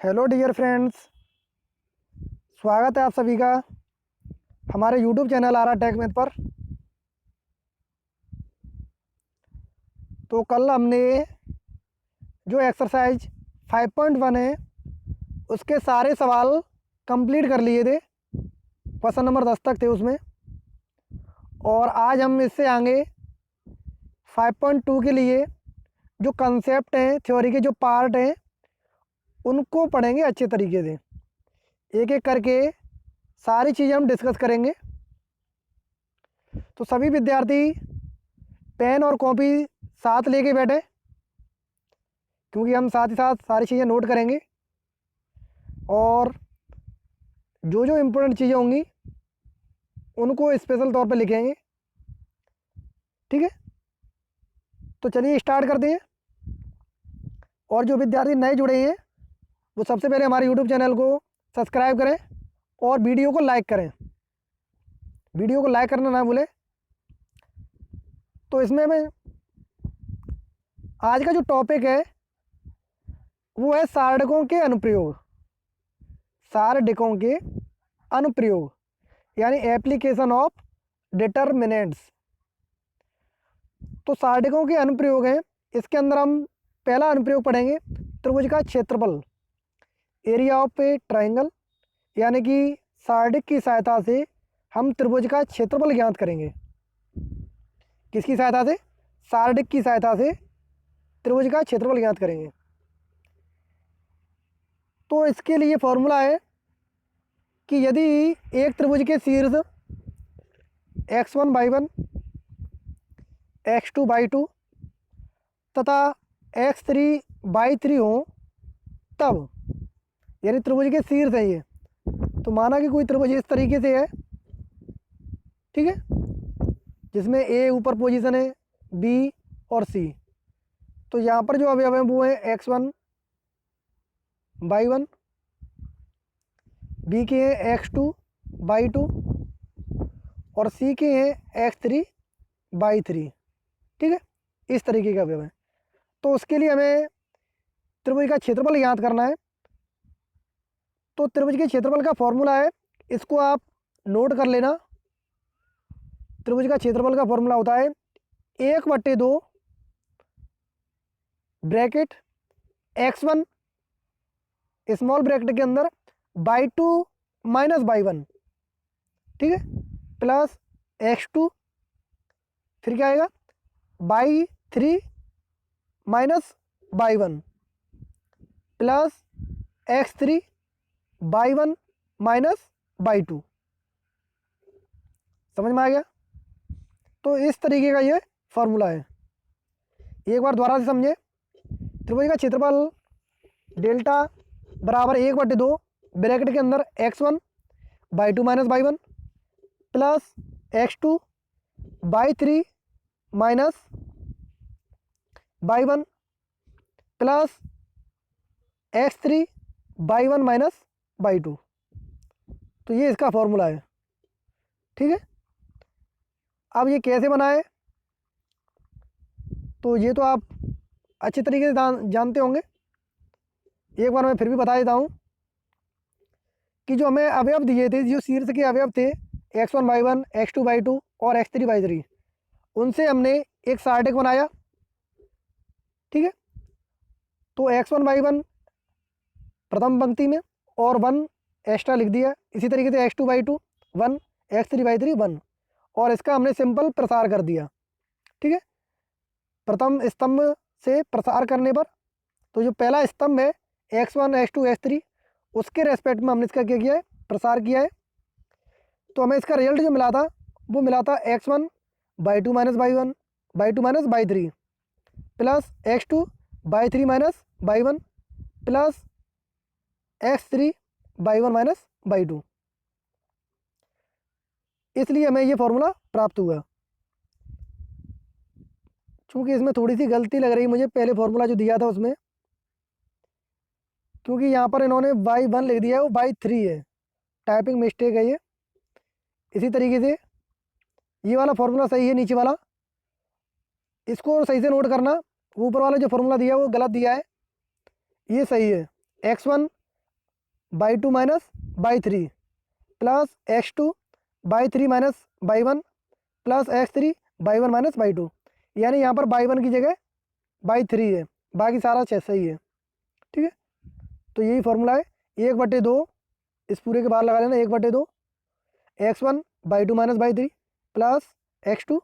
Hello dear friends, स्वागत है आप सभी का हमारे यूट्यूब चैनल आरा टेक मैथ पर। तो कल हमने जो एक्सरसाइज 5.1 है उसके सारे सवाल कंप्लीट कर लिए थे। क्वेश्चन नंबर 10 तक थे उसमें। और आज हम इससे आगे 5.2 के लिए जो कंसेप्ट हैं, थ्योरी के जो पार्ट हैं, उनको पढ़ेंगे अच्छे तरीके से। एक एक करके सारी चीज़ें हम डिस्कस करेंगे। तो सभी विद्यार्थी पेन और कॉपी साथ लेके बैठे, क्योंकि हम साथ ही साथ सारी चीज़ें नोट करेंगे और जो जो इम्पोर्टेंट चीज़ें होंगी उनको स्पेशल तौर पे लिखेंगे। ठीक है, तो चलिए स्टार्ट करते हैं। और जो विद्यार्थी नए जुड़े हैं वो सबसे पहले हमारे यूट्यूब चैनल को सब्सक्राइब करें और वीडियो को लाइक करें। वीडियो को लाइक करना ना भूलें। तो इसमें मैं आज का जो टॉपिक है वो है सारणिकों के अनुप्रयोग। सारणिकों के अनुप्रयोग यानी एप्लीकेशन ऑफ डिटर्मिनेंट्स। तो सारणिकों के अनुप्रयोग हैं। इसके अंदर हम पहला अनुप्रयोग पढ़ेंगे त्रिभुज का क्षेत्रफल, एरिया ऑफ ए ट्राइंगल। यानी कि सारणिक की सहायता से हम त्रिभुज का क्षेत्रफल ज्ञात करेंगे। किसकी सहायता से? सारणिक की सहायता से त्रिभुज का क्षेत्रफल ज्ञात करेंगे। तो इसके लिए फॉर्मूला है कि यदि एक त्रिभुज के शीर्ष x1/1, x2/2 तथा x3/3 हो, तब यानी त्रिभुज के शीर्ष है ये। तो माना कि कोई त्रिभुज इस तरीके से है, ठीक है, जिसमें ए ऊपर पोजीशन है, बी और सी। तो यहाँ पर जो अवयव हैं वो है x1/1, बी के हैं x2/2 और सी के हैं x3/3। ठीक है, इस तरीके का अवयव है। तो उसके लिए हमें त्रिभुज का क्षेत्रफल ज्ञात करना है। तो त्रिभुज के क्षेत्रफल का फॉर्मूला है, इसको आप नोट कर लेना। त्रिभुज का क्षेत्रफल का फॉर्मूला होता है 1/2 ब्रैकेट x1 स्मॉल ब्रैकेट के अंदर /2 माइनस /1, ठीक है, प्लस x2, फिर क्या आएगा /3 माइनस /1 प्लस x3/1 माइनस /2। समझ में आ गया? तो इस तरीके का ये फॉर्मूला है। एक बार दोबारा से समझे। त्रिभुज का क्षेत्रफल डेल्टा बराबर 1/2 ब्रैकेट के अंदर x1/2 minus /1 plus x2/3 minus /1 plus x3/1 minus /2। तो ये इसका फॉर्मूला है। ठीक है, अब ये कैसे बना है तो ये तो आप अच्छे तरीके से जानते होंगे। एक बार मैं फिर भी बता देता हूँ कि जो हमें अवयव दिए थे, जो शीर्ष के अवयव थे x1/1, x2/2 और x3/3, उनसे हमने एक सारणिक बनाया। ठीक है, तो x1/1 प्रथम पंक्ति में और 1 एक्स्ट्रा लिख दिया। इसी तरीके से x2/2 1, x3/3 1, और इसका हमने सिंपल प्रसार कर दिया। ठीक है, प्रथम स्तंभ से प्रसार करने पर तो जो पहला स्तंभ है x1, x2, x3, उसके रेस्पेक्ट में हमने इसका क्या किया है, प्रसार किया है। तो हमें इसका रिजल्ट जो मिला था वो मिला था x1/2 minus /1 /2 minus /3 plus x2/3 minus /1 plus x3/1 minus /2। इसलिए हमें ये फॉर्मूला प्राप्त हुआ। क्योंकि इसमें थोड़ी सी गलती लग रही मुझे पहले फॉर्मूला जो दिया था उसमें, क्योंकि यहाँ पर इन्होंने y1 लिख दिया है, वो y3 है। टाइपिंग मिस्टेक है ये। इसी तरीके से ये वाला फॉर्मूला सही है, नीचे वाला, इसको सही से नोट करना। ऊपर वाला जो फॉर्मूला दिया है वो गलत दिया है, ये सही है। x1 by two minus by three plus x two by three minus by one plus x three by one minus by two, यानी यहाँ पर बाई वन की जगह बाई थ्री है, बाकी सारा सही है। ठीक है, तो यही फॉर्मूला है। 1/2 इस पूरे के बाहर लगा लेना, 1/2 x1 by two minus by three plus x2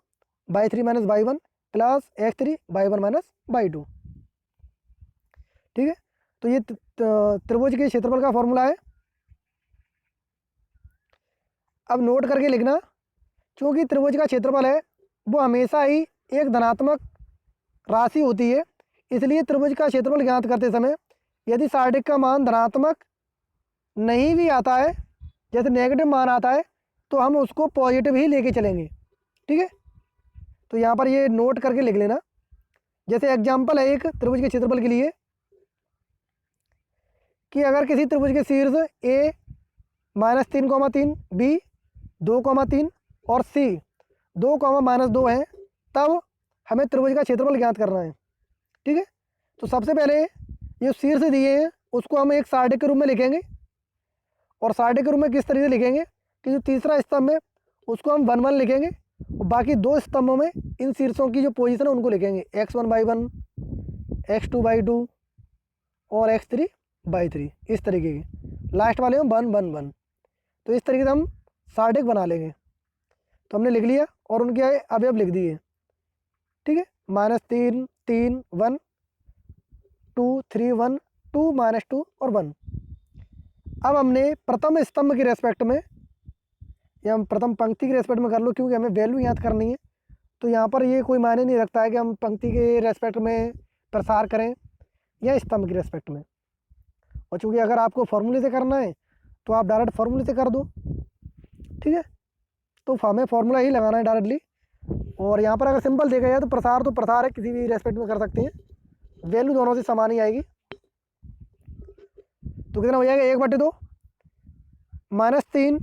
by three minus by one plus x3 by one minus by two. ठीक है, तो ये त्रिभुज के क्षेत्रफल का फॉर्मूला है। अब नोट करके लिखना, क्योंकि त्रिभुज का क्षेत्रफल है वो हमेशा ही एक धनात्मक राशि होती है, इसलिए त्रिभुज का क्षेत्रफल ज्ञात करते समय यदि सार्डिक का मान धनात्मक नहीं भी आता है, जैसे नेगेटिव मान आता है, तो हम उसको पॉजिटिव ही लेके चलेंगे। ठीक है, तो यहाँ पर ये नोट करके लिख लेना। जैसे एग्जाम्पल है एक त्रिभुज के क्षेत्रफल के लिए कि अगर किसी त्रिभुज के शीर्ष ए -3,3, बी 2,3 और सी 2,-2 हैं, तब हमें त्रिभुज का क्षेत्रफल ज्ञात करना है। ठीक है, तो सबसे पहले ये शीर्ष दिए हैं उसको हम एक सार्डिक के रूप में लिखेंगे, और सार्डिक के रूप में किस तरीके से लिखेंगे कि जो तीसरा स्तंभ है उसको हम 1 1 लिखेंगे, और बाकी 2 स्तंभों में इन शीर्षों की जो पोजीशन है उनको लिखेंगे x1/1, x2/2 और x3/3, इस तरीके के। लास्ट वाले में 1 1 1, तो इस तरीके से हम सार्डिक बना लेंगे। तो हमने लिख लिया और उनके अवयव लिख दिए। ठीक है, -3 3 1 2 3 1 2 -2 और 1। अब हमने प्रथम स्तंभ के रेस्पेक्ट में, या हम प्रथम पंक्ति के रेस्पेक्ट में कर लो, क्योंकि हमें वैल्यू याद करनी है, तो यहाँ पर ये कोई मायने नहीं रखता है कि हम पंक्ति के रेस्पेक्ट में प्रसार करें या स्तंभ के रेस्पेक्ट में। और चूँकि अगर आपको फॉर्मूले से करना है तो आप डायरेक्ट फॉर्मूले से कर दो। ठीक है, तो हमें फॉर्मूला ही लगाना है डायरेक्टली। और यहाँ पर अगर सिंपल देखा जाए तो प्रसार है, किसी भी रेस्पेक्ट में कर सकते हैं, वैल्यू दोनों से समान ही आएगी। तो कितना हो जाएगा, 1/2 -3,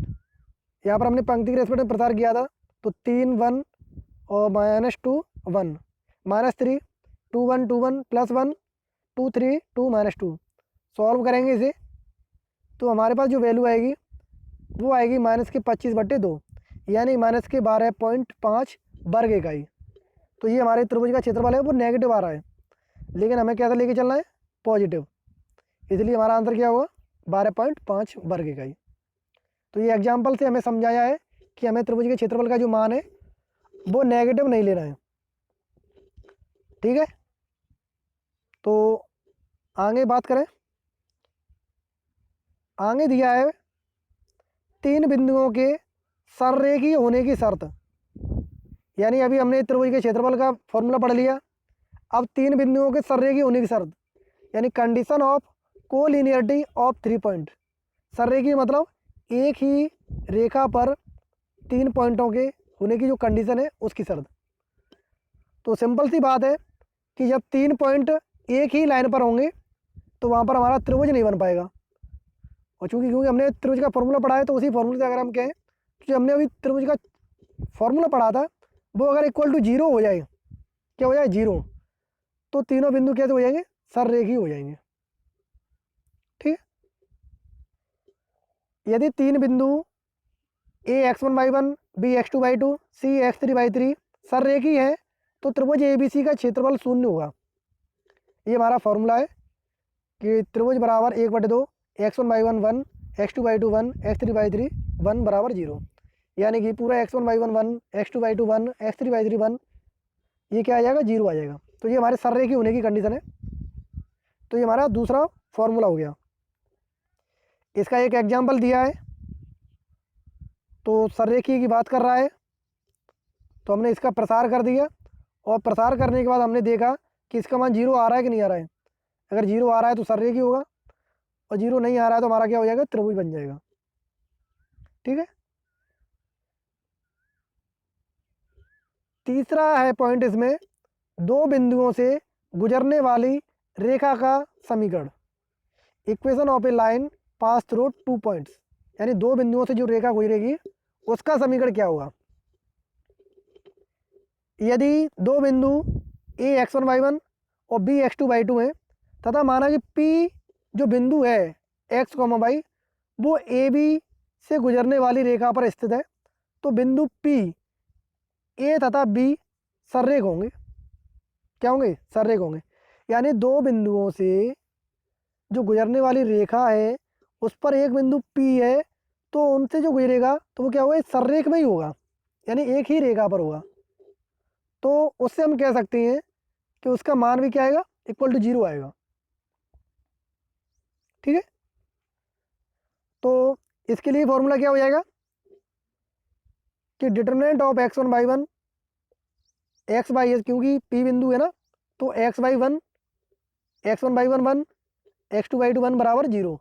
यहाँ पर हमने पंक्ति के रेस्पेक्ट में प्रसार किया था, तो 3 1 और -2 1 -3 2 1 2 1 +1 2 3 2 -2। सॉल्व करेंगे इसे तो हमारे पास जो वैल्यू आएगी वो आएगी -25/2, यानी -12.5 वर्ग इकाई। तो ये हमारे त्रिभुज का क्षेत्रफल है वो नेगेटिव आ रहा है, लेकिन हमें कैसा लेके चलना है, पॉजिटिव, इसलिए हमारा आंसर क्या होगा, 12.5 वर्ग इकाई। तो ये एग्जाम्पल से हमें समझाया है कि हमें त्रिभुज के क्षेत्रफल का जो मान है वो नेगेटिव नहीं लेना है। ठीक है, तो आगे बात करें। आगे दिया है 3 बिंदुओं के सररेखीय होने की शर्त, यानी अभी हमने त्रिभुज के क्षेत्रफल का फॉर्मूला पढ़ लिया। अब 3 बिंदुओं के सररेखीय होने की शर्त, यानी condition of collinearity of 3 point. सररेखीय मतलब एक ही रेखा पर 3 पॉइंटों के होने की जो कंडीशन है उसकी शर्त। तो सिंपल सी बात है कि जब 3 पॉइंट एक ही लाइन पर होंगे तो वहाँ पर हमारा त्रिभुज नहीं बन पाएगा। और क्योंकि हमने त्रिभुज का फॉर्मूला पढ़ा है, तो उसी फॉर्मूले से अगर हम कहें कि हमने अभी त्रिभुज का फॉर्मूला पढ़ा था वो अगर इक्वल टू 0 हो जाए, क्या हो जाए, 0, तो तीनों बिंदु कैसे हो जाएंगे, सररेखीय हो जाएंगे। ठीक है, यदि 3 बिंदु ए x1/1, बी x2/2, सी x3/3 सररेखीय है तो त्रिभुज ABC का क्षेत्रफल 0 होगा। ये हमारा फॉर्मूला है कि त्रिभुज बराबर 1/2 x1/1 1, x2/2 1, x3/3 1 बराबर 0, यानी कि पूरा x1/1 1, x2/2 1, x3/3 1, ये क्या आ जाएगा, 0 आ जाएगा। तो ये हमारे सररेखीय होने की कंडीशन है। तो ये हमारा दूसरा फॉर्मूला हो गया। इसका एक एग्जाम्पल दिया है, तो सररेखीय की बात कर रहा है, तो हमने इसका प्रसार कर दिया, और प्रसार करने के बाद हमने देखा कि इसका मान 0 आ रहा है कि नहीं आ रहा है। अगर 0 आ रहा है तो सररेखीय होगा, और 0 नहीं आ रहा है तो हमारा क्या हो जाएगा, त्रिभुज बन जाएगा। ठीक है, तीसरा है पॉइंट इसमें, 2 बिंदुओं से गुजरने वाली रेखा का समीकरण, equation of A line pass through 2 points, यानी 2 बिंदुओं से जो रेखा गुजरेगी उसका समीकरण क्या होगा। यदि 2 बिंदु ए x1/1 और बी x2/2 हैं, तथा माना कि P जो बिंदु है x, y वो ए बी से गुजरने वाली रेखा पर स्थित है, तो बिंदु पी ए तथा बी सररेख होंगे। क्या होंगे? सररेख होंगे। यानी दो बिंदुओं से जो गुजरने वाली रेखा है उस पर एक बिंदु पी है, तो उनसे जो गुजरेगा तो वो क्या होगा? सररेख में ही होगा, यानी एक ही रेखा पर होगा। तो उससे हम कह सकते हैं कि उसका मान भी क्या आएगा? इक्वल टू 0 आएगा। ठीक है, तो इसके लिए फॉर्मूला क्या हो जाएगा कि डिटरमिनेंट ऑफ x1/1 x/s, क्योंकि पी बिंदु है ना, तो x/1 x1/1 1 x2/2 1 बराबर 0।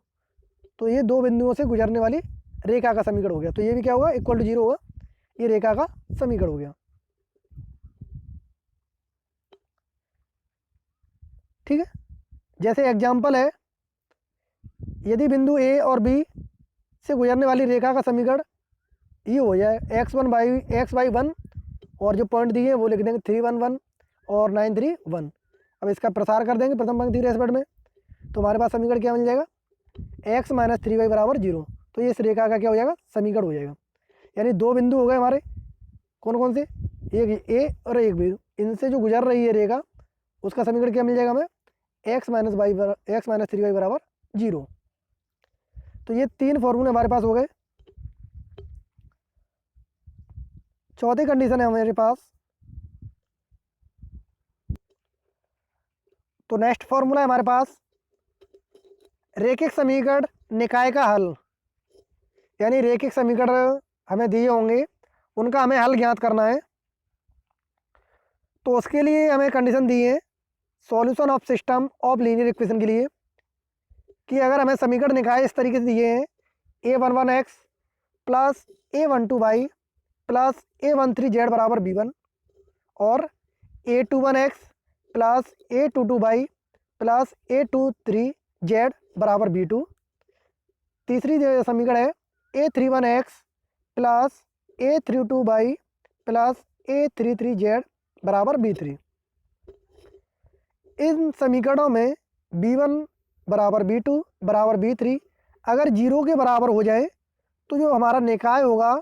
तो ये दो बिंदुओं से गुजरने वाली रेखा का समीकरण हो गया। तो ये भी क्या होगा? इक्वल टू 0 होगा। ये रेखा का समीकरण हो गया। ठीक है, जैसे एग्जाम्पल है, यदि बिंदु ए और बी से गुजरने वाली रेखा का समीकरण ये हो जाए x/1 और जो पॉइंट दिए हैं वो लिख देंगे 3 1 1 और 9 3 1। अब इसका प्रसार कर देंगे प्रथम पंक्ति रेस्पेक्ट में, तो हमारे पास समीकरण क्या मिल जाएगा? x - 3y बराबर 0। तो ये इस रेखा का क्या हो जाएगा? समीकरण हो जाएगा। यानी दो बिंदु हो गए हमारे, कौन कौन से? एक ए और एक बी, इनसे जो गुजर रही है रेखा उसका समीकरण क्या मिल जाएगा हमें? x - 3y बराबर 0। तो ये तीन फॉर्मूले हमारे पास हो गए। चौथी कंडीशन है हमारे पास, तो नेक्स्ट फॉर्मूला है हमारे पास रेखिक समीकरण निकाय का हल। यानी रेखिक समीकरण हमें दिए होंगे, उनका हमें हल ज्ञात करना है। तो उसके लिए हमें कंडीशन दी है solution of system of linear equation के लिए, कि अगर हमें समीकरण निकाय इस तरीके से दिए हैं a11x plus a12y plus a13z बराबर b1 और a21x plus a22y plus a23z बराबर b2। तीसरी जो समीकरण है a31x plus a32y plus a33z बराबर b3। इन समीकरणों में b1 बराबर b2 बराबर b3 अगर 0 के बराबर हो जाए तो जो हमारा निकाय होगा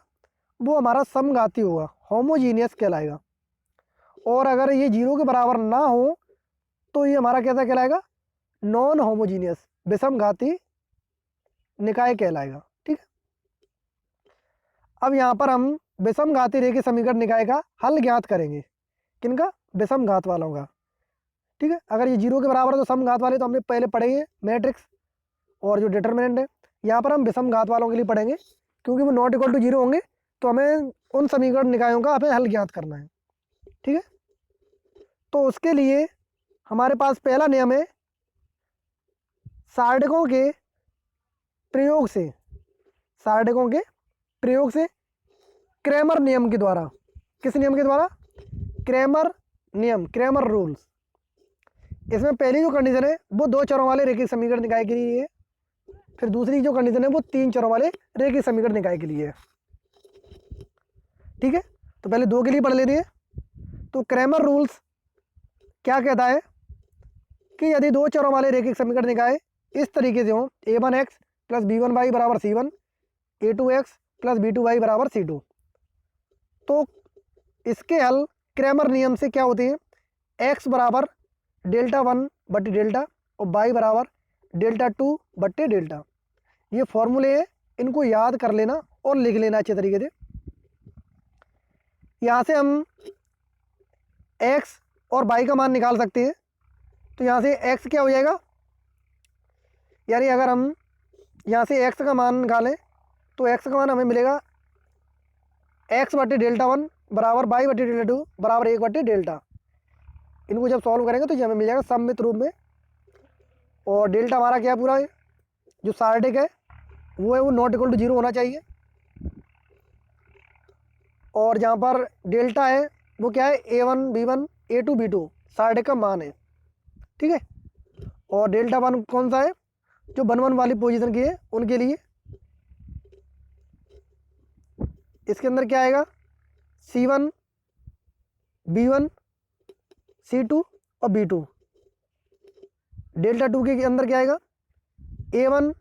वो हमारा समघाती होगा, होमोजीनियस कहलाएगा। और अगर ये 0 के बराबर ना हो तो ये हमारा कैसा कहलाएगा? नॉन होमोजीनियस, विषमघाती निकाय कहलाएगा। ठीक है, अब यहाँ पर हम विषमघाती रेखीय समीकरण निकाय का हल ज्ञात करेंगे। किनका? विषमघात वालों का। ठीक है, अगर ये 0 के बराबर है तो समघात वाले तो हमने पहले पढ़े हैं, मैट्रिक्स और जो डिटरमिनेंट है। यहाँ पर हम विषमघात वालों के लिए पढ़ेंगे, क्योंकि वो नॉट इक्वल टू 0 होंगे, तो हमें उन समीकरण निकायों का हमें हल ज्ञात करना है। ठीक है, तो उसके लिए हमारे पास पहला नियम है सार्डिकों के प्रयोग से, सार्डिकों के प्रयोग से क्रैमर नियम के द्वारा। किस नियम के द्वारा? क्रैमर नियम, क्रैमर रूल्स। इसमें पहली जो कंडीशन है वो दो चरों वाले रेखीय समीकरण निकाय के लिए है, फिर दूसरी जो कंडीशन है वो तीन चरों वाले रेखीय समीकरण निकाय के लिए है। ठीक है, तो पहले दो के लिए पढ़ लेते हैं। तो क्रैमर रूल्स क्या कहता है कि यदि दो चरों वाले रेखिक समीकरण निकाय इस तरीके से हो a1x प्लस b1y बराबर c1, a2x प्लस b2y बराबर c2, तो इसके हल क्रैमर नियम से क्या होते हैं? x बराबर डेल्टा 1 बटे डेल्टा और y बराबर डेल्टा 2 बटे डेल्टा। ये फॉर्मूले हैं, इनको याद कर लेना और लिख लेना अच्छे तरीके से। यहाँ से हम x और y का मान निकाल सकते हैं। तो यहाँ से x क्या हो जाएगा? यानी अगर हम यहाँ से x का मान निकालें तो x का मान हमें मिलेगा x बटे डेल्टा 1 बराबर y बटे डेल्टा 2 बराबर 1 बटे डेल्टा। इनको जब सॉल्व करेंगे तो ये हमें मिल जाएगा सममित रूप में। और डेल्टा हमारा क्या पूरा है, जो सार्डिक है वो है, वो नॉट इक्वल टू 0 होना चाहिए। और जहाँ पर डेल्टा है वो क्या है? a1 b1 a2 b2 सार्डिक का मान है। ठीक है, और डेल्टा 1 कौन सा है? जो 1 1 वाली पोजीशन की है उनके लिए। इसके अंदर क्या आएगा? c1 b1 c2 और b2। डेल्टा 2 के अंदर क्या आएगा? a1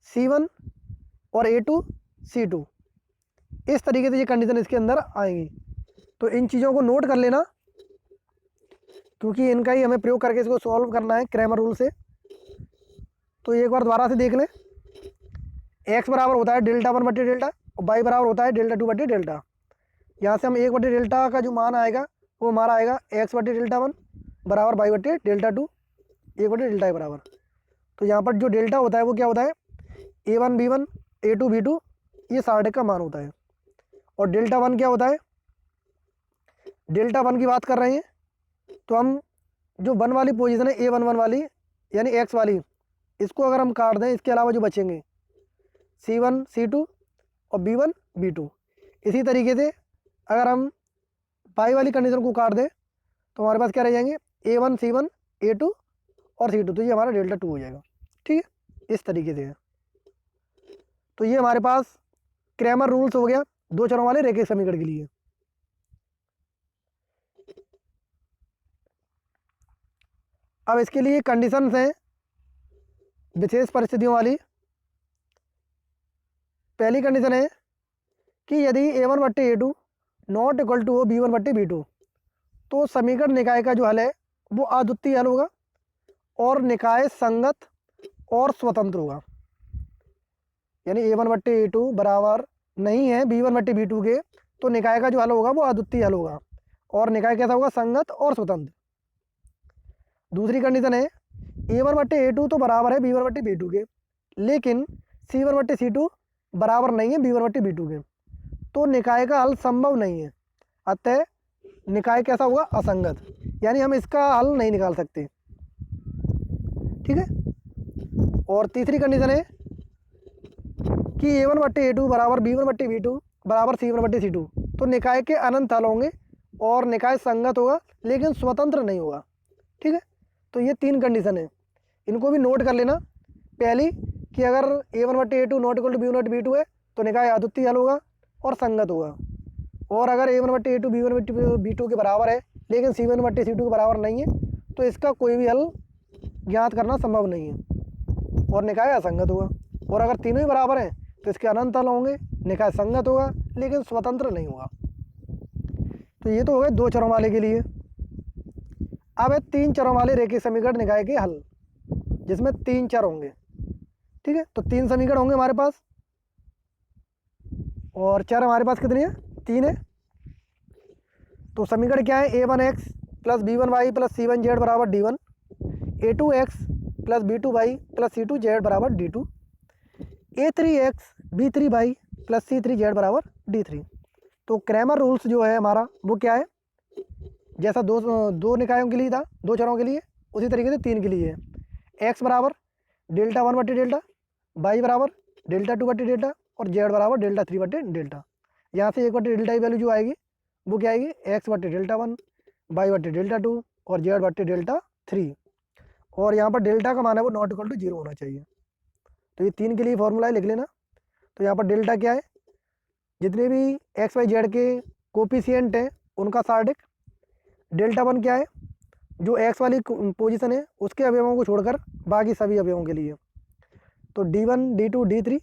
c1 और A2C2, इस तरीके से ये कंडीशन इसके अंदर आएंगी। तो इन चीज़ों को नोट कर लेना, क्योंकि इनका ही हमें प्रयोग करके इसको सॉल्व करना है क्रैमर रूल से। तो एक बार दोबारा से देख लें, x बराबर होता है डेल्टा 1 बटे डेल्टा और y बराबर होता है डेल्टा 2 बटे डेल्टा। यहाँ से हम 1 बटे डेल्टा का जो मान आएगा वो हमारा आएगा x बटे डेल्टा 1 बराबर y बटे डेल्टा 2, 1 बटे डेल्टा के बराबर। तो यहाँ पर जो डेल्टा होता है वो क्या होता है, A1 B1 A2 B2, ये सारे का मान होता है। और डेल्टा 1 क्या होता है, डेल्टा 1 की बात कर रहे हैं तो हम जो 1 वाली पोजीशन है A11 वाली यानी x वाली, इसको अगर हम काट दें, इसके अलावा जो बचेंगे C1 C2 और B1 B2। इसी तरीके से अगर हम y वाली कंडीशन को काट दें तो हमारे पास क्या रह जाएंगे, A1 C1 A2 और C2, तो ये हमारा डेल्टा 2 हो जाएगा। ठीक है, इस तरीके से है। तो ये हमारे पास क्रैमर रूल्स हो गया दो चरों वाले रेखीय समीकरण के लिए। अब इसके लिए कंडीशंस हैं विशेष परिस्थितियों वाली। पहली कंडीशन है कि यदि A1 बट्टे A2 नॉट इक्वल टू हो B1 बट्टे B2, तो समीकरण निकाय का जो हल है वो अद्वितीय हल होगा और निकाय संगत और स्वतंत्र होगा। यानी A1 बट्टे A2 बराबर नहीं है B1 बट्टे B2 के, तो निकाय का जो हल होगा वो अद्वितीय हल होगा और निकाय कैसा होगा, संगत और स्वतंत्र। दूसरी कंडीशन है A1 बट्टे A2 तो बराबर है B1 बट्टे B2 के, लेकिन C1 बट्टे C2 बराबर नहीं है B1 बट्टे B2 के, तो निकाय का हल संभव नहीं है। अतः निकाय कैसा होगा, असंगत, यानी हम इसका हल नहीं निकाल सकते। ठीक है। और तीसरी कंडीशन है कि A1 बट्टे A2 बराबर B1 बट्टे B2 बराबर C1 बट्टे C2, तो निकाय के अनंत हल होंगे और निकाय संगत होगा लेकिन स्वतंत्र नहीं होगा। ठीक है। तो ये तीन कंडीशन है, इनको भी नोट कर लेना। पहली कि अगर A1 बट्टे A2 not equal to B1 बट्टे B2 है तो निकाय अद्वितीय हल होगा और संगत होगा। और अगर A1 बट्टे A2 B1 बट्टे B2 के बराबर है लेकिन C1 बट्टे C2 के बराबर नहीं है, तो इसका कोई भी हल ज्ञात करना संभव नहीं है और निकाय असंगत होगा। और अगर तीनों ही बराबर हैं तो इसके अनंत हल होंगे, निकाय संगत होगा लेकिन स्वतंत्र नहीं होगा। तो ये तो हो गए दो चरों वाले के लिए। अब है तीन चरों वाले रेखीय समीकरण निकाय के हल, जिसमें तीन चर होंगे। ठीक है। तो तीन समीकरण होंगे हमारे पास और चर हमारे पास कितने हैं, तीन है। तो समीकरण क्या है, A1x plus B1y plus C1z बराबर D1, A2x plus B2y plus C2z बराबर D2, A3x B3y plus C3z बराबर D3। तो क्रैमर रूल्स जो है हमारा वो क्या है, जैसा दो निकायों के लिए था, दो चरों के लिए, उसी तरीके से तीन के लिए है। x बराबर डेल्टा 1 बटे डेल्टा, y बराबर डेल्टा 2 बटे डेल्टा और z बराबर डेल्टा 3 बटे डेल्टा। यहाँ से 1 बटे डेल्टा की वैल्यू जो आएगी वो क्या आएगी, x बटे डेल्टा 1, y बटे डेल्टा 2 और z बटे डेल्टा 3। और यहाँ पर डेल्टा का मान है वो नॉट इक्वल टू 0 होना चाहिए। तो ये तीन के लिए फॉर्मूला लिख लेना। तो यहाँ पर डेल्टा क्या है, जितने भी एक्स वाई जेड के कोफिशिएंट हैं उनका सार्डिक। डेल्टा 1 क्या है, जो एक्स वाली पोजीशन है उसके अवयवों को छोड़कर बाकी सभी अवयवों के लिए। तो D1 D2 D3,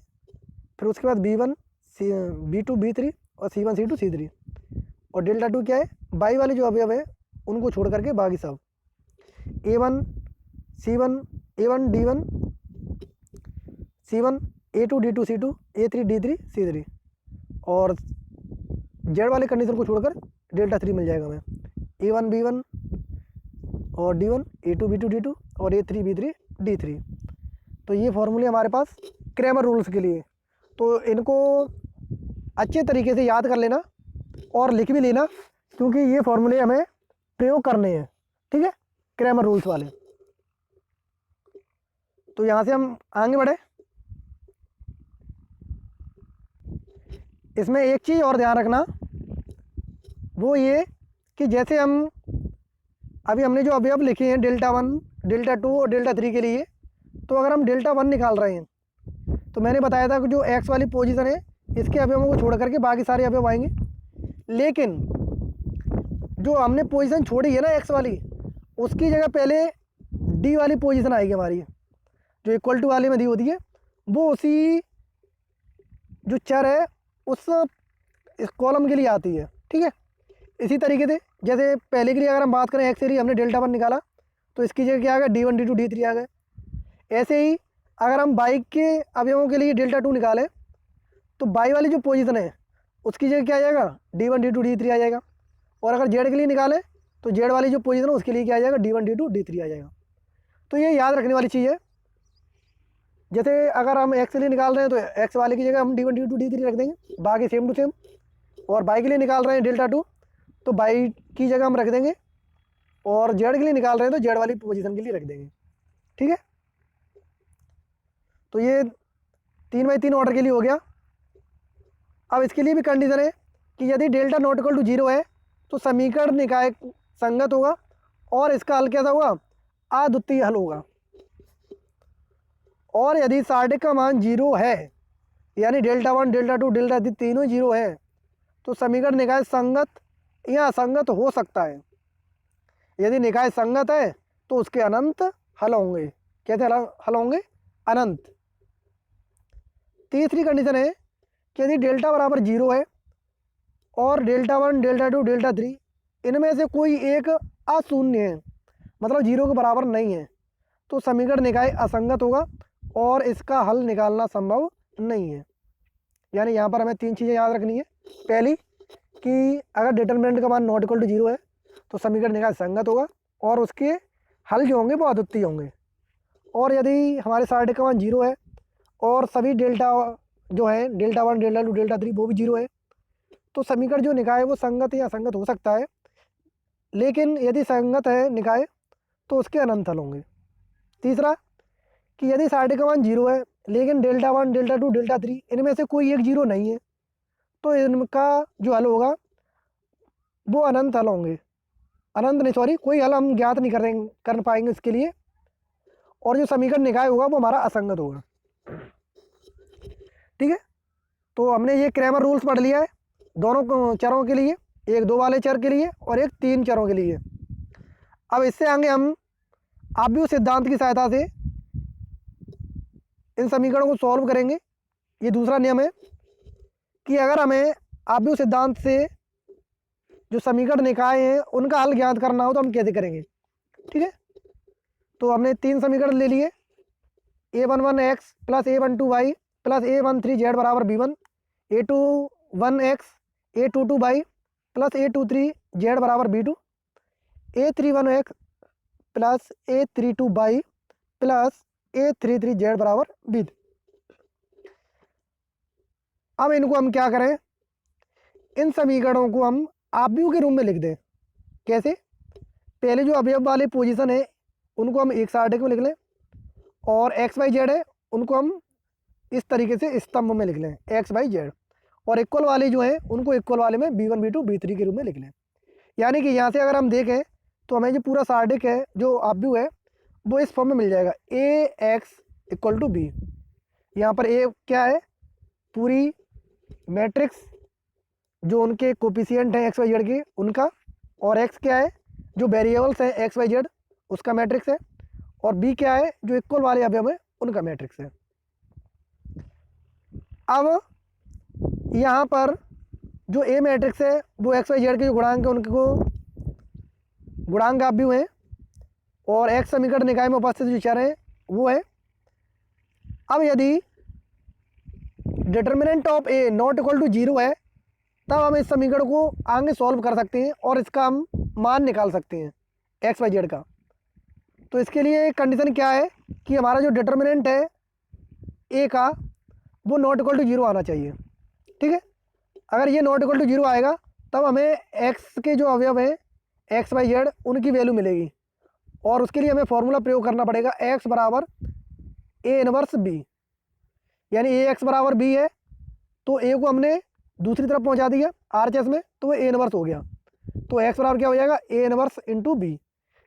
फिर उसके बाद B1 B2 B3 और C1 C2 C3। और डेल्टा 2 क्या है, बाई वाले जो अवयव है उनको छोड़ करके बाकी सब। A1 C1 A1 D1 C1 A2 D2 C2 A3 D3 C3। और जेड वाले कंडीशन को छोड़कर डेल्टा 3 मिल जाएगा हमें। A1 B1 और D1 A2 B2 D2 और A3 B3 D3। तो ये फॉर्मूले हमारे पास क्रैमर रूल्स के लिए। तो इनको अच्छे तरीके से याद कर लेना और लिख भी लेना, क्योंकि ये फॉर्मूले हमें प्रयोग करने हैं। ठीक है, क्रैमर रूल्स वाले। तो यहाँ से हम आगे बढ़े। इसमें एक चीज़ और ध्यान रखना, वो ये कि जैसे हम अभी हमने जो अवयव लिखे हैं डेल्टा 1 डेल्टा 2 और डेल्टा 3 के लिए, तो अगर हम डेल्टा 1 निकाल रहे हैं तो मैंने बताया था कि जो एक्स वाली पोजीशन है इसके अवयवों को छोड़ करके बाकी सारे अवयव आएंगे। लेकिन जो हमने पोजीशन छोड़ी है ना एक्स वाली, उसकी जगह पहले डी वाली पोजीशन आएगी हमारी, जो इक्वल टू वाले में दी होती है, वो उसी जो चर है उस इस कॉलम के लिए आती है। ठीक है, इसी तरीके से जैसे पहले के लिए अगर हम बात करें एक्स के लिए हमने डेल्टा 1 निकाला तो इसकी जगह क्या आ गया D1 D2 D3 आ गए। ऐसे ही अगर हम बाई के अवयवों के लिए डेल्टा 2 निकालें तो बाई वाली जो पोजीशन है उसकी जगह क्या आ जाएगा D1 D2 D3 आ जाएगा। और अगर जेड के लिए निकालें तो जेड वाली जो पोजीशन है उसके लिए क्या आ जाएगा D1 D2 D3 आ जाएगा। तो ये याद रखने वाली चीज़ है। जैसे अगर हम एक्स के लिए निकाल रहे हैं तो एक्स वाले की जगह हम D1 D2 D3 रख देंगे, बाकी सेम टू सेम। और बाई के लिए निकाल रहे हैं डेल्टा 2 तो बाई की जगह हम रख देंगे, और जेड के लिए निकाल रहे हैं तो जेड वाली पोजीशन के लिए रख देंगे। ठीक है, तो ये 3x3 ऑर्डर के लिए हो गया। अब इसके लिए भी कंडीशन है कि यदि डेल्टा नॉट इक्वल टू 0 है तो समीकरण निकाय संगत होगा और इसका हल कैसा होगा, अद्वितीय हल होगा। और यदि सार्डिक का मान 0 है, यानी डेल्टा 1 डेल्टा 2 डेल्टा 3 तीनों 0 है, तो समीकरण निकाय संगत या असंगत हो सकता है। यदि निकाय संगत है तो उसके अनंत हल होंगे। कैसे हल होंगे, अनंत। तीसरी कंडीशन है कि यदि डेल्टा बराबर 0 है और डेल्टा 1 डेल्टा 2 डेल्टा 3 इनमें से कोई एक अशून्य है, मतलब 0 के बराबर नहीं है, तो समीकरण निकाय असंगत होगा और इसका हल निकालना संभव नहीं है। यानी यहाँ पर हमें 3 चीज़ें याद रखनी है। पहली कि अगर डिटरमिनेंट का मान नॉट इक्वल टू 0 है तो समीकरण निकाय संगत होगा और उसके हल जो होंगे वो अद्वितीय होंगे। और यदि हमारे सार्डिक का मान 0 है और सभी डेल्टा जो है डेल्टा 1 डेल्टा 2 डेल्टा 3 वो भी 0 है, तो समीकरण जो निकाय वो संगत या असंगत हो सकता है। लेकिन यदि संगत है निकाय तो उसके अनंत हल होंगे। तीसरा कि यदि सार्डिक का मान 0 है लेकिन डेल्टा 1 डेल्टा 2 डेल्टा 3 इनमें से कोई एक 0 नहीं है, तो इनका जो हल होगा वो अनंत हल होंगे। अनंत नहीं, सॉरी, कोई हल हम ज्ञात नहीं कर पाएंगे इसके लिए, और जो समीकरण निकाय होगा वो हमारा असंगत होगा। ठीक है, तो हमने ये क्रैमर रूल्स पढ़ लिया है दोनों चरों के लिए, एक 2 वाले चर के लिए और एक 3 चरों के लिए। अब इससे आगे हम आव्यूह सिद्धांत की सहायता से इन समीकरणों को सॉल्व करेंगे। ये दूसरा नियम है कि अगर हमें आव्यूह सिद्धांत से जो समीकरण निकाय हैं उनका हल ज्ञात करना हो तो हम कैसे करेंगे। ठीक है, तो हमने 3 समीकरण ले लिए, a11x plus a12y plus a13z बराबर b1, a21x a22y plus a23z बराबर b2, a31x plus a32y plus a33z बराबर b2। अब इनको हम क्या करें, इन समीकरणों को हम आव्यूह के रूप में लिख दें। कैसे, पहले जो अवयव वाले पोजीशन है उनको हम एक सार्डिक में लिख लें, और एक्स वाई जेड है उनको हम इस तरीके से स्तंभ में लिख लें एक्स वाई जेड, और इक्वल वाले जो हैं उनको इक्वल वाले में b1 b2 b3 के रूप में लिख लें। यानी कि यहाँ से अगर हम देखें तो हमें जो पूरा सार्डिक है जो आव्यूह है वो इस फॉर्म में मिल जाएगा, a x equal to b। यहाँ पर a क्या है, पूरी मैट्रिक्स जो उनके कोफिशिएंट हैं एक्स वाई जेड के उनका, और x क्या है जो वेरिएबल्स हैं एक्स वाई जेड उसका मैट्रिक्स है, और b क्या है जो इक्वल वाले अवयव हैं उनका मैट्रिक्स है। अब यहाँ पर जो a मैट्रिक्स है वो एक्स वाई जेड के जो गुणांक है उनको गुणांक आव्यूह है, और x समीकरण निकाय में उपस्थित जो चर है वो है। अब यदि determinant of a not equal to 0 है तब हम इस समीकरण को आगे सॉल्व कर सकते हैं और इसका हम मान निकाल सकते हैं एक्स वाई जेड का। तो इसके लिए कंडीशन क्या है कि हमारा जो डिटर्मिनेंट है ए का वो नॉट इक्वल टू 0 आना चाहिए। ठीक है, अगर ये नॉट इक्वल टू 0 आएगा तब हमें एक्स के जो अवयव हैं एक्स वाई जेड उनकी वैल्यू मिलेगी, और उसके लिए हमें फॉर्मूला प्रयोग करना पड़ेगा एक्स बराबर ए इनवर्स बी। यानी ए एक्स बराबर बी है तो ए को हमने दूसरी तरफ पहुंचा दिया RHS में तो वो ए इनवर्स हो गया, तो एक्स बराबर क्या हो जाएगा ए इनवर्स इंटू बी।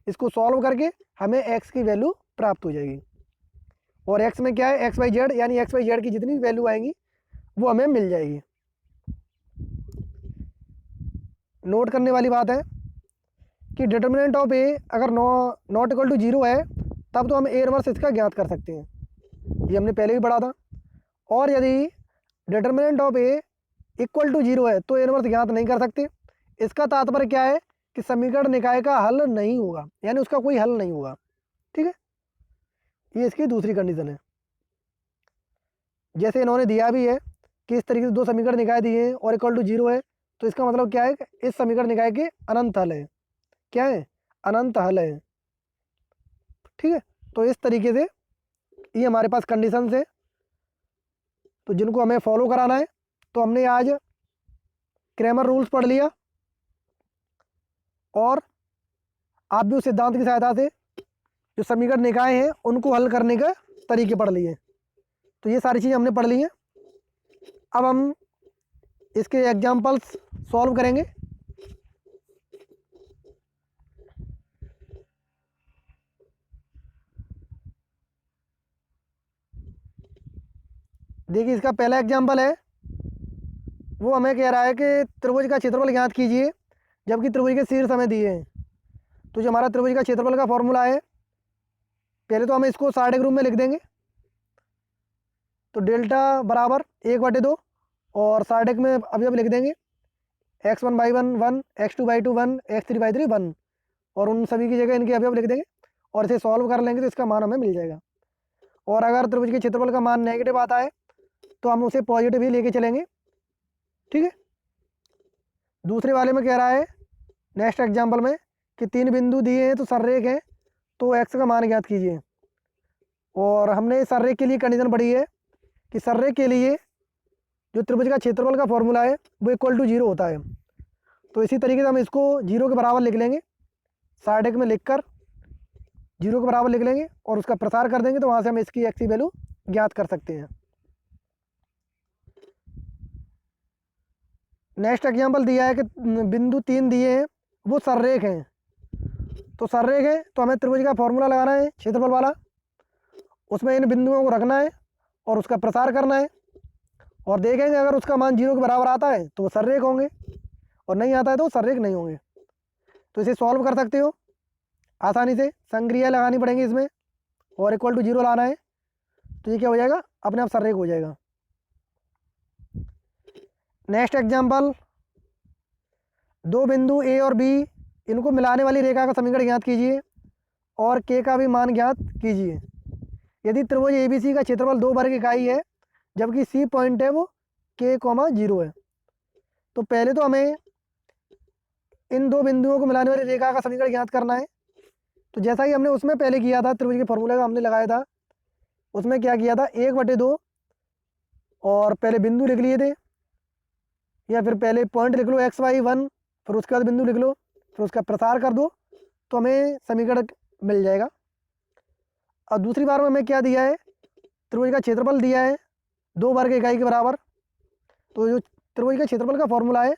इसको सॉल्व करके हमें एक्स की वैल्यू प्राप्त हो जाएगी, और एक्स में क्या है एक्स वाई जेड, यानी एक्स वाई जेड की जितनी वैल्यू आएंगी वो हमें मिल जाएगी। नोट करने वाली बात है कि डिटर्मिनेंट ऑफ ए अगर नॉट इक्वल टू 0 है तब तो हम ए इनवर्स इसका ज्ञात कर सकते हैं, ये हमने पहले भी पढ़ा था। और यदि determinant of A equal to 0 है तो इनवर्स ज्ञात नहीं कर सकते। इसका तात्पर्य क्या है कि समीकरण निकाय का हल नहीं होगा, यानी उसका कोई हल नहीं होगा। ठीक है, ये इसकी दूसरी कंडीशन है। जैसे इन्होंने दिया भी है कि इस तरीके से दो समीकरण निकाय दिए हैं और इक्वल टू 0 है, तो इसका मतलब क्या है कि इस समीकरण निकाय के अनंत हल है। क्या है? अनंत हल है। ठीक है, तो इस तरीके से ये हमारे पास कंडीशन है, तो जिनको हमें फॉलो कराना है। तो हमने आज क्रैमर रूल्स पढ़ लिया और आप भी उस सिद्धांत की सहायता से जो समीकरण निकाय हैं उनको हल करने के तरीके पढ़ लिए। तो ये सारी चीज़ें हमने पढ़ ली हैं। अब हम इसके एग्जाम्पल्स सॉल्व करेंगे। देखिए, इसका पहला एग्जाम्पल है, वो हमें कह रहा है कि त्रिभुज का क्षेत्रफल ज्ञात कीजिए जबकि त्रिभुज के शीर्ष हमें दिए हैं। तो जो हमारा त्रिभुज का क्षेत्रफल का फॉर्मूला है, पहले तो हम इसको सारणी के रूप में लिख देंगे। तो डेल्टा बराबर 1/2 और सारणी में अभी अब लिख देंगे x1/1 1, x2/2 1, x3/3 1, और उन सभी की जगह इनके अभी अब लिख देंगे और इसे सॉल्व कर लेंगे तो इसका मान हमें मिल जाएगा। और अगर त्रिभुज के क्षेत्रफल का मान नेगेटिव आता है तो हम उसे पॉजिटिव ही लेके चलेंगे। ठीक है, दूसरे वाले में कह रहा है नेक्स्ट एग्जाम्पल में कि 3 बिंदु दिए हैं तो सररेख हैं, तो x का मान ज्ञात कीजिए। और हमने सररेख के लिए कंडीशन पढ़ी है कि सररेख के लिए जो त्रिभुज का क्षेत्रफल का फॉर्मूला है वो इक्वल टू 0 होता है। तो इसी तरीके से हम इसको 0 के बराबर लिख लेंगे, सारणी में लिखकर 0 के बराबर लिख लेंगे और उसका प्रसार कर देंगे, तो वहाँ से हम इसकी x की वैल्यू ज्ञात कर सकते हैं। नेक्स्ट एग्जाम्पल दिया है कि बिंदु 3 दिए हैं वो सररेख हैं। तो सररेख है तो हमें त्रिभुज का फॉर्मूला लगाना है क्षेत्रफल वाला, उसमें इन बिंदुओं को रखना है और उसका प्रसार करना है और देखेंगे अगर उसका मान 0 के बराबर आता है तो वो सररेख होंगे और नहीं आता है तो सररेख नहीं होंगे। तो इसे सॉल्व कर सकते हो आसानी से, संक्रिया लगानी पड़ेंगी इसमें और इक्वल टू 0 लाना है, तो ये क्या हो जाएगा, अपने आप सररेख हो जाएगा। नेक्स्ट एग्जाम्पल, दो बिंदु ए और बी, इनको मिलाने वाली रेखा का समीकरण ज्ञात कीजिए और के का भी मान ज्ञात कीजिए। यदि त्रिभुज ABC का क्षेत्रफल 2 वर्ग इकाई है जबकि सी पॉइंट है वो k,0 है। तो पहले तो हमें इन दो बिंदुओं को मिलाने वाली रेखा का समीकरण ज्ञात करना है। तो जैसा ही हमने उसमें पहले किया था, त्रिभुज के फॉर्मूले का हमने लगाया था, उसमें क्या किया था 1/2 और पहले बिंदु लिख लिए थे, या फिर पहले पॉइंट लिख लो x,y,1, फिर उसके बाद बिंदु लिख लो, फिर उसका प्रसार कर दो तो हमें समीकरण मिल जाएगा। और दूसरी बार में हमें क्या दिया है, त्रिभुज का क्षेत्रफल दिया है 2 वर्ग इकाई के बराबर। तो जो त्रिभुज के क्षेत्रफल का फॉर्मूला है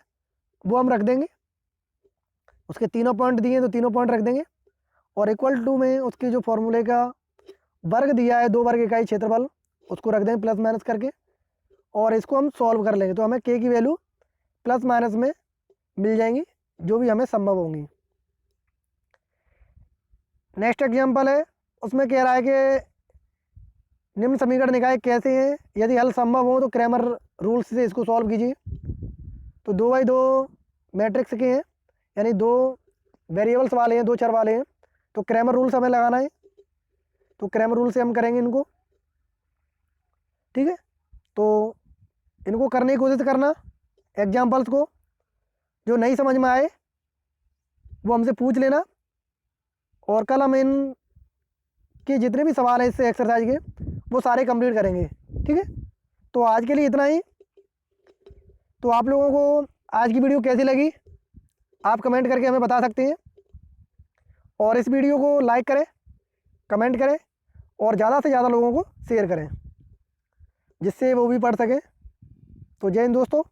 वो हम रख देंगे, उसके तीनों पॉइंट दिए हैं तो तीनों पॉइंट रख देंगे और इक्वल टू में उसके जो फॉर्मूले का वर्ग दिया है 2 वर्ग इकाई क्षेत्रफल उसको रख देंगे प्लस माइनस करके और इसको हम सॉल्व कर लेंगे, तो हमें k की वैल्यू प्लस माइनस में मिल जाएंगी जो भी हमें संभव होंगी। नेक्स्ट एग्जाम्पल है, उसमें कह रहा है कि निम्न समीकरण निकाय कैसे हैं, यदि हल संभव हो तो क्रैमर रूल्स से इसको सॉल्व कीजिए। तो 2x2 मैट्रिक्स के हैं, यानी 2 वेरिएबल्स वाले हैं, 2 चर वाले हैं, तो क्रैमर रूल्स हमें लगाना है। तो क्रैमर रूल से हम करेंगे इनको। ठीक है, तो इनको करने की कोशिश करना, एग्जाम्पल्स को जो नहीं समझ में आए वो हमसे पूछ लेना और कल हम इन के जितने भी सवाल हैं इससे एक्सरसाइज के वो सारे कंप्लीट करेंगे। ठीक है, तो आज के लिए इतना ही। तो आप लोगों को आज की वीडियो कैसी लगी आप कमेंट करके हमें बता सकते हैं और इस वीडियो को लाइक करें, कमेंट करें और ज़्यादा से ज़्यादा लोगों को शेयर करें जिससे वो भी पढ़ सकें। तो जय हिंद दोस्तों।